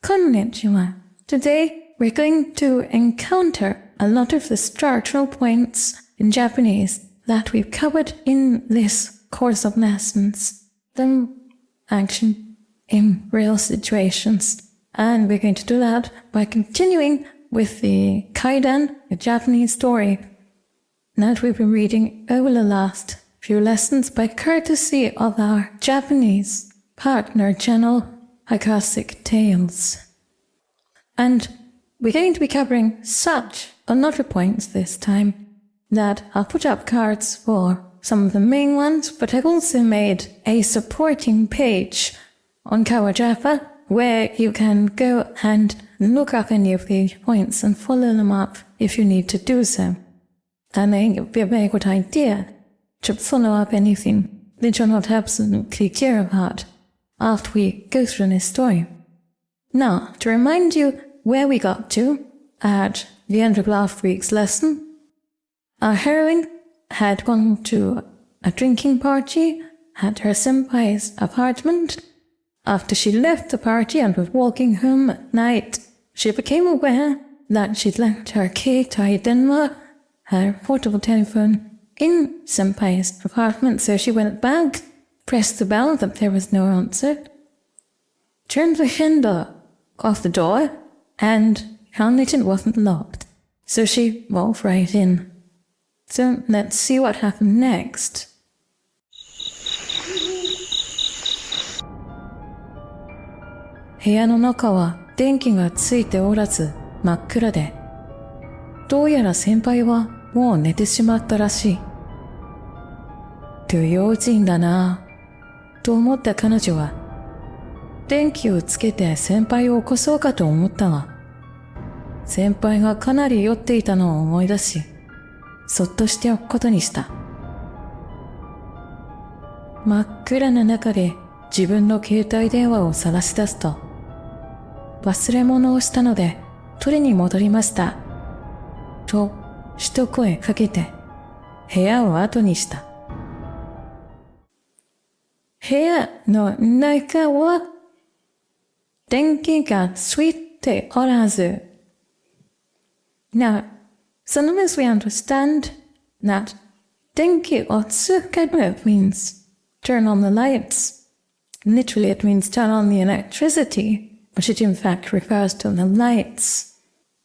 Konnichiwa. Today, we're going to encounter a lot of the structural points in Japanese that we've covered in this course of lessons. Them action in real situations. And we're going to do that by continuing with the Kaidan, a Japanese story that we've been reading over the last few lessons by courtesy of our Japanese partner channel, Akashic Tales. And we're going to be covering such a lot of points this time that I'll put up cards for some of the main ones, but I've also made a supporting page on Kawajappa where you can go and look up any of the points and follow them up if you need to do so. And I think it would be a very good idea to follow up anything that you're not absolutely clear about after we go through this story. Now, to remind you where we got to at the end of last week's lesson, our heroine had gone to a drinking party at her senpai's apartment. After she left the party and was walking home at night, she became aware that she'd left her keitai denwa, her portable telephone, in senpai's apartment, so she went back, pressed the bell, but there was no answer, turned the handle off the door, and found that it wasn't locked. So she walked right in. So let's see what happened next. Buya no naka wa denki ga tsuite orazu makkura de. どうやら先輩はもう寝てしまったらしい。不用心だなぁ、と思った彼女は、電気をつけて先輩を起こそうかと思ったが、先輩がかなり酔っていたのを思い出し、そっとしておくことにした。真っ暗な中で自分の携帯電話を探し出すと、忘れ物をしたので取りに戻りました。と一声かけて部屋を後にした。部屋の中は電気がついておらず。Now, sometimes we understand that 電気をつける means turn on the lights. Literally it means turn on the electricity, but it in fact refers to the lights.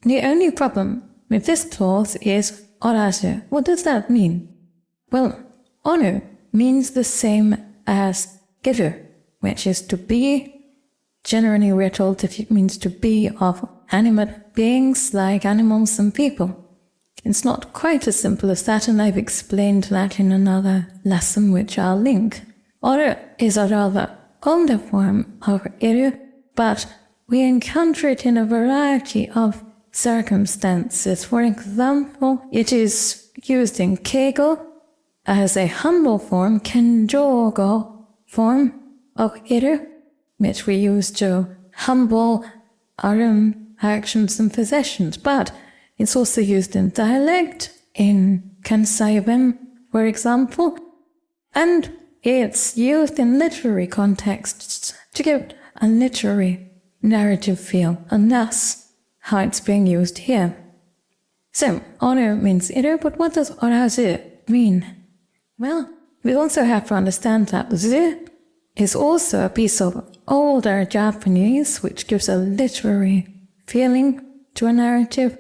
The only problem with this clause is orazu. What does that mean? Well, oru means the same as geru, which is to be. Generally we're told that it means to be of animate beings like animals and people. It's not quite as simple as that, and I've explained that in another lesson which I'll link. Oru is a rather older form of iru, but we encounter it in a variety of circumstances. For example, it is used in keigo as a humble form, kenjogo form of iru, which we use to humble our own actions and possessions, but it's also used in dialect, in kansai-ben, for example, and it's used in literary contexts to give a literary narrative feel, and that's how it's being used here. So, oru means iru, but what does orazu mean? Well, we also have to understand that zu is also a piece of older Japanese, which gives a literary feeling to a narrative,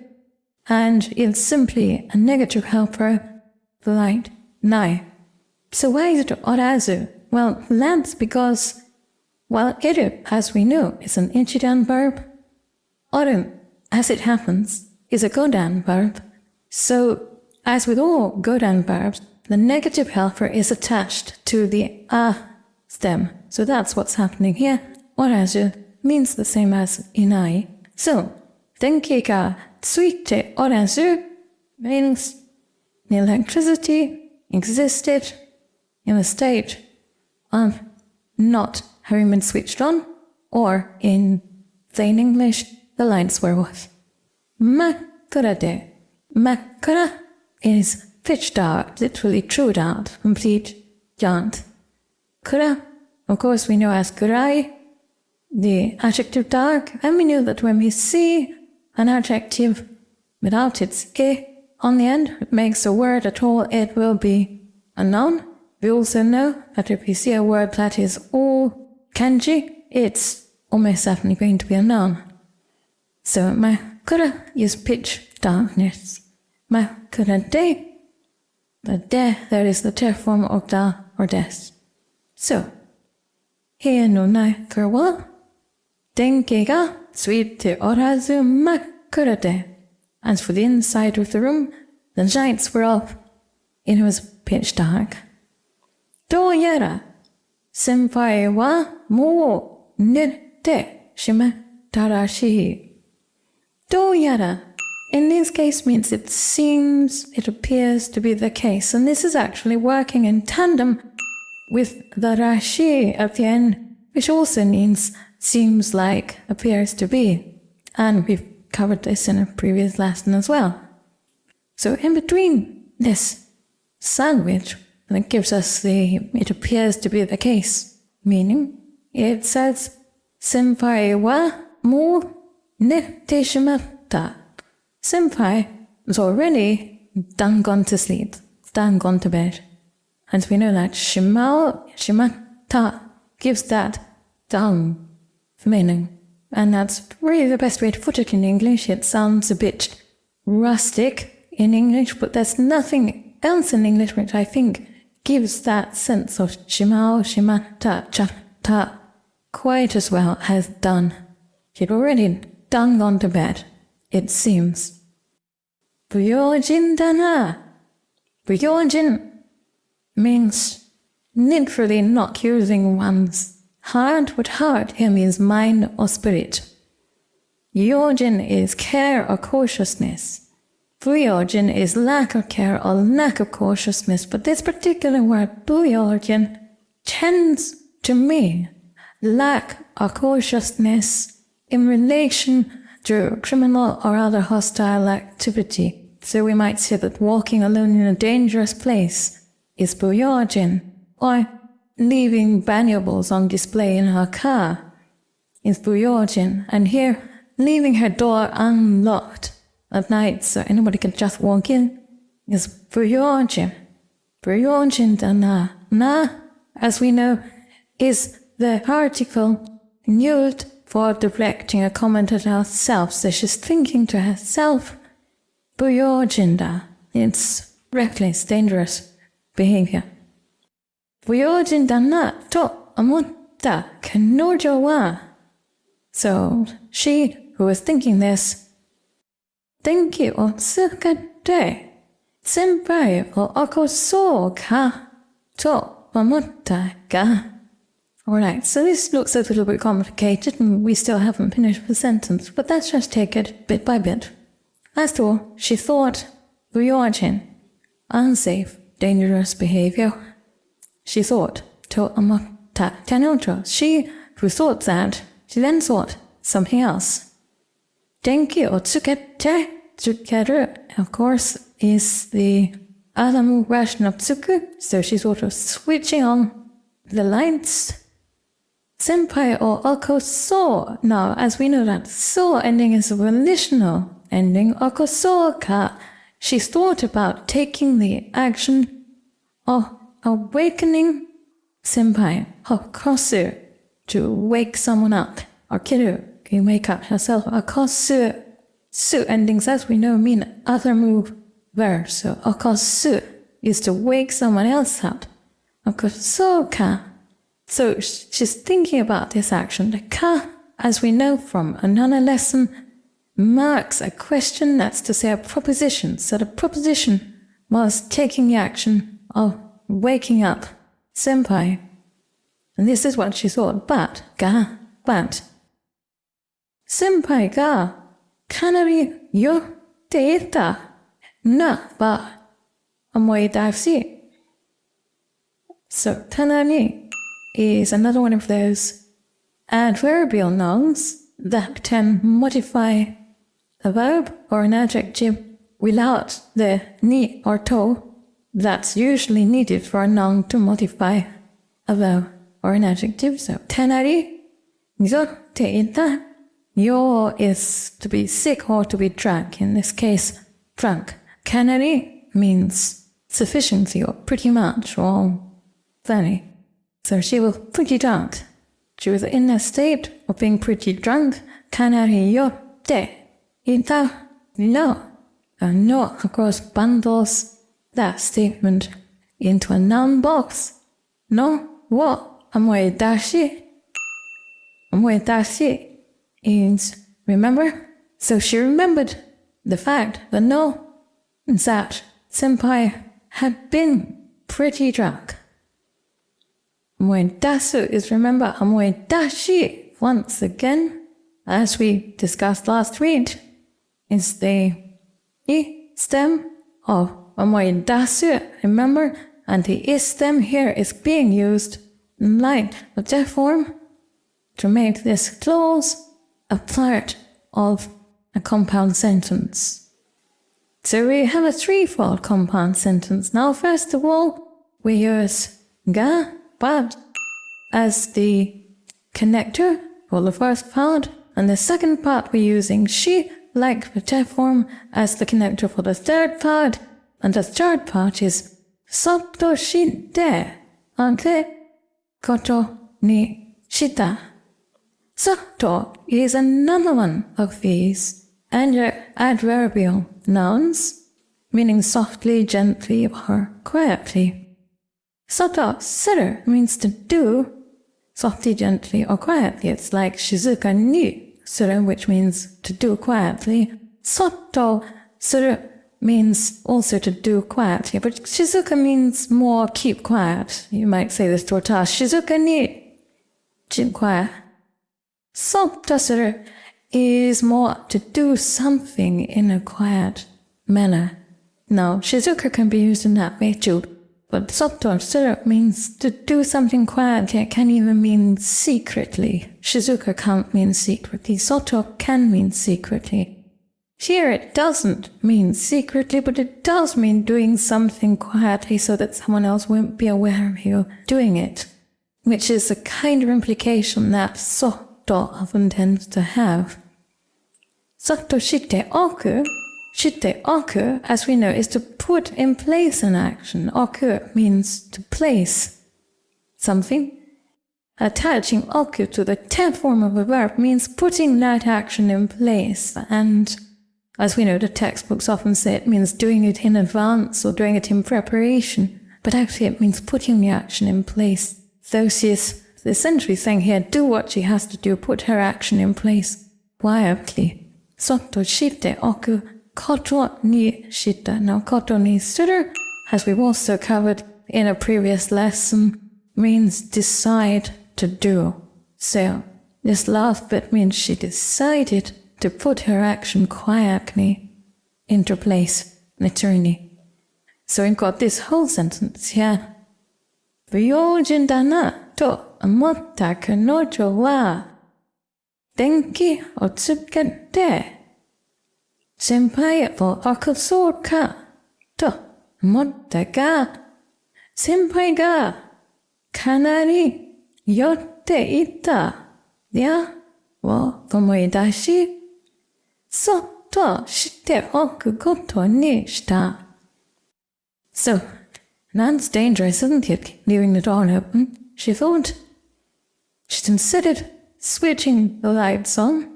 and it's simply a negative helper like nai. So why is it orazu? Well, that's because, while iru, as we know, is an ichidan verb, oru, as it happens, is a godan verb. So, as with all godan verbs, the negative helper is attached to the a stem. So that's what's happening here. Orazu means the same as inai. So, denki ga tsuite orazu means the electricity existed in a state of not having been switched on, or in plain English, the lights were off. Makkura de. Makkura is pitch dark, literally true dark, complete dark. Kura, of course we know as kurai, the adjective dark, and we know that when we see an adjective without its ke on the end, it makes a word at all, it will be a noun. We also know that if we see a word that is all kanji, it's almost certainly going to be a noun. So makura is pitch darkness. Makura de, the de, there is the te form of da or des. So, he no nai kurwa, denki ga sweet te orazu makura de. As for the inside of the room, the lights were off. It was pitch dark. Do yara, senpai wa mo nite shima tarashi. Do yara, in this case means it seems, it appears to be the case, and this is actually working in tandem with the rashi at the end, which also means seems like, appears to be. And we've covered this in a previous lesson as well. So in between this sandwich, that gives us the, it appears to be the case, meaning it says, senpai wa mo ne te shimata. Senpai is already done gone to sleep, done gone to bed. And we know that shimata gives that done meaning. And that's really the best way to put it in English. It sounds a bit rustic in English, but there's nothing else in English which I think gives that sense of shimao, shimata, chata quite as well as done. She'd already done gone to bed, it seems. Buyojin dana. Buyojin means literally not using one's heart, but heart here means mind or spirit. Yojin is care or cautiousness. Buyojin is lack of care or lack of cautiousness, but this particular word, buyojin, tends to mean lack of cautiousness in relation to criminal or other hostile activity. So we might say that walking alone in a dangerous place is buyojin, or leaving valuables on display in her car is buyojin, and here leaving her door unlocked at night so anybody can just walk in is buyojin. Buyojin dana. Na, as we know, is the particle used for directing a comment at ourselves. So she's thinking to herself, buyojin da. It's reckless, dangerous behavior. Buyojin dana to amotta kanojo wa. So she, who was thinking this, denki o tsukate senpai o akoso ka to amotta ga. Alright, so this looks a little bit complicated and we still haven't finished the sentence, but let's just take it bit by bit. As to, she thought, buyojin, unsafe, dangerous behavior. She thought, to amotta kanojo. She who thought that, she then thought something else. Denki o tsukete. Tsukeru, of course, is the Adamu version of tsuku, so she's sort of switching on the lights. Senpai o okoso. Now, as we know that so ending is a volitional ending, okoso ka. She's thought about taking the action of awakening senpai, okosu, to wake someone up, or kiru, can wake up herself, okosu. Su endings, as we know, mean other move verb. So okosu is to wake someone else up. Okoso ka. So she's thinking about this action. The ka, as we know from another lesson, marks a question, that's to say a proposition. So the proposition was taking the action of waking up senpai. And this is what she thought. But senpai ga kanari yo teita na ba amoedashi. So kanari is another one of those adverbial nouns that can modify a verb or an adjective without the ni or to that's usually needed for a noun to modify a verb or an adjective. So tanari, miso, yotte ita. Yo is to be sick or to be drunk. In this case, drunk. Kanari means sufficiency or pretty much or very. So she was pretty drunk. She was in a state of being pretty drunk. Kanari yotte ita. No. And no, of course, bundles that statement into a noun box. No, what? Amoe dashi. Amoe dashi means remember. So she remembered the fact that no, that senpai had been pretty drunk. Amoe dasu is remember. Amoe dashi, once again, as we discussed last week, is the I stem of amoe dasu, remember? And the I stem here is being used in light of that form to make this clause a part of a compound sentence. So we have a threefold compound sentence. Now, first of all, we use ga, but as the connector for the first part, and the second part we're using shi, like the te form, as the connector for the third part, and the third part is Soto shite ante koto ni shita. Soto is another one of these adverbial nouns, meaning softly, gently, or quietly. Soto suru means to do softly, gently, or quietly. It's like shizuka ni suru, which means to do quietly. Soto suru means also to do quietly, but shizuka means more keep quiet. You might say this to a task. Shizuka ni keep quiet. Soto suru is more to do something in a quiet manner. Now, shizuka can be used in that way too, but soto suru means to do something quietly. It can even mean secretly. Shizuka can't mean secretly. Soto can mean secretly. Here it doesn't mean secretly, but it does mean doing something quietly so that someone else won't be aware of you doing it, which is a kind of implication that soto often tends to have. Soto shite oku, as we know, is to put in place an action. Oku means to place something. Attaching oku to the te form of a verb means putting that action in place, and as we know, the textbooks often say it means doing it in advance or doing it in preparation, but actually it means putting the action in place. So she is essentially saying here, do what she has to do, put her action in place quietly. Soto shite oku koto ni shita. Now, koto ni suru, as we've also covered in a previous lesson, means decide to do. So this last bit means she decided to put her action quietly into place, literally. So we've got this whole sentence here. Ryojin dana to amotta kanojo wa denki o tsukete senpai wo akusou ka to amotta ga senpai ga kanari yotte ita ya wo omoidashi soto shite oku koto ni shita. So, that's dangerous, isn't it? Leaving the door open. She thought. She considered switching the lights on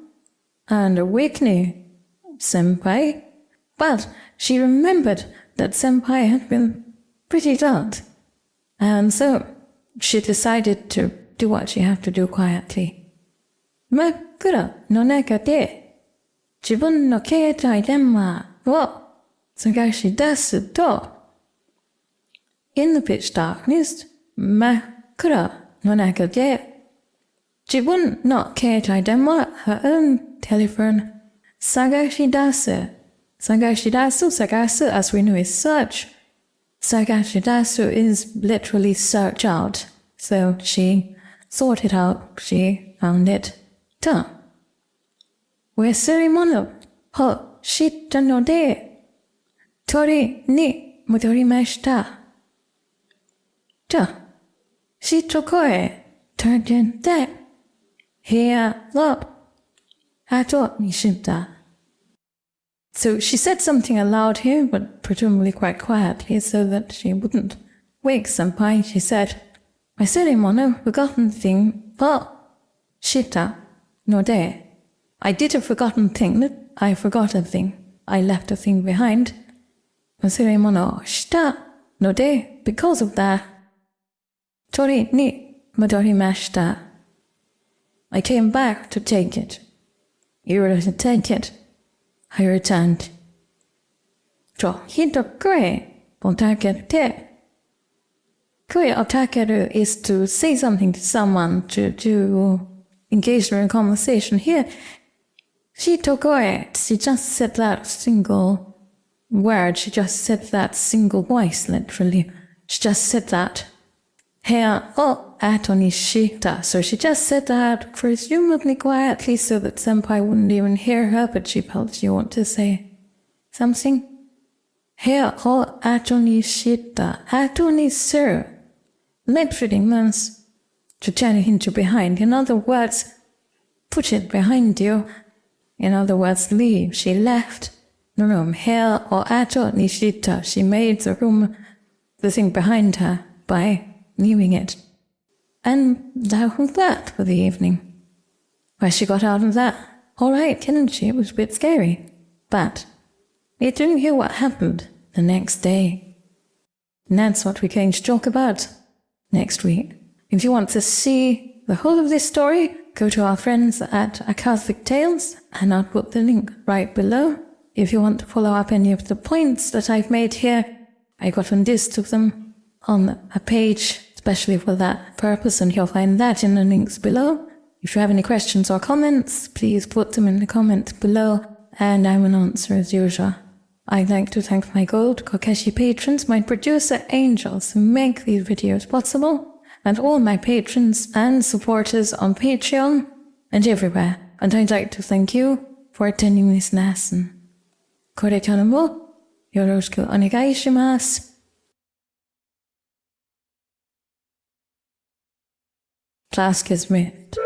and awakening senpai, but she remembered that senpai had been pretty drunk, and so she decided to do what she had to do quietly. Makura no naka de 自分の携帯電話を探し出すと In the pitch darkness, 真っ暗の中で自分の携帯電話 her own telephone 探し出す探す as we know is search. 探し出す is literally search out. So she sought it out, she found it. と 忘れ物を知ったので、取りに戻りました。と、しつこい、turnで、Here, look. I thought you should that. So she said something aloud here, but presumably quite quietly, so that she wouldn't wake Senpai. She said, I said him on a forgotten thing, but shita, no day. I did a forgotten thing, that I forgot a thing. I left a thing behind. I said him on a shita, no day, because of that. Tori ni madori mashita. I came back to take it. You were to take it. I returned. So he took great, but I get it. Great otakeru is to say something to someone, to engage in a conversation. Here, she took it. She just said that single word. She just said that single voice, literally. She just said that. Here, oh, atonishita. So she just said that presumably quietly so that Senpai wouldn't even hear her, but she felt she wanted to say something. Here, oh, atonishita. Atonisuru literally means to turn it into behind. In other words, put it behind you. In other words, leave. She left the room. Here, or atonishita. She made the room, the thing behind her, by leaving it. And that was that for the evening. Well, she got out of that all right, didn't she? It was a bit scary. But you didn't hear what happened the next day. And that's what we're going to talk about next week. If you want to see the whole of this story, go to our friends at Catholic Tales, and I'll put the link right below. If you want to follow up any of the points that I've made here, I got a list of them on a page, especially for that purpose, and you'll find that in the links below. If you have any questions or comments, please put them in the comments below, and I will answer as usual. I'd like to thank my Gold Kokeshi patrons, my producer angels who make these videos possible, and all my patrons and supporters on Patreon and everywhere. And I'd like to thank you for attending this lesson. Korekyano mo yoroshiku onegai shimasu. Class Kismet.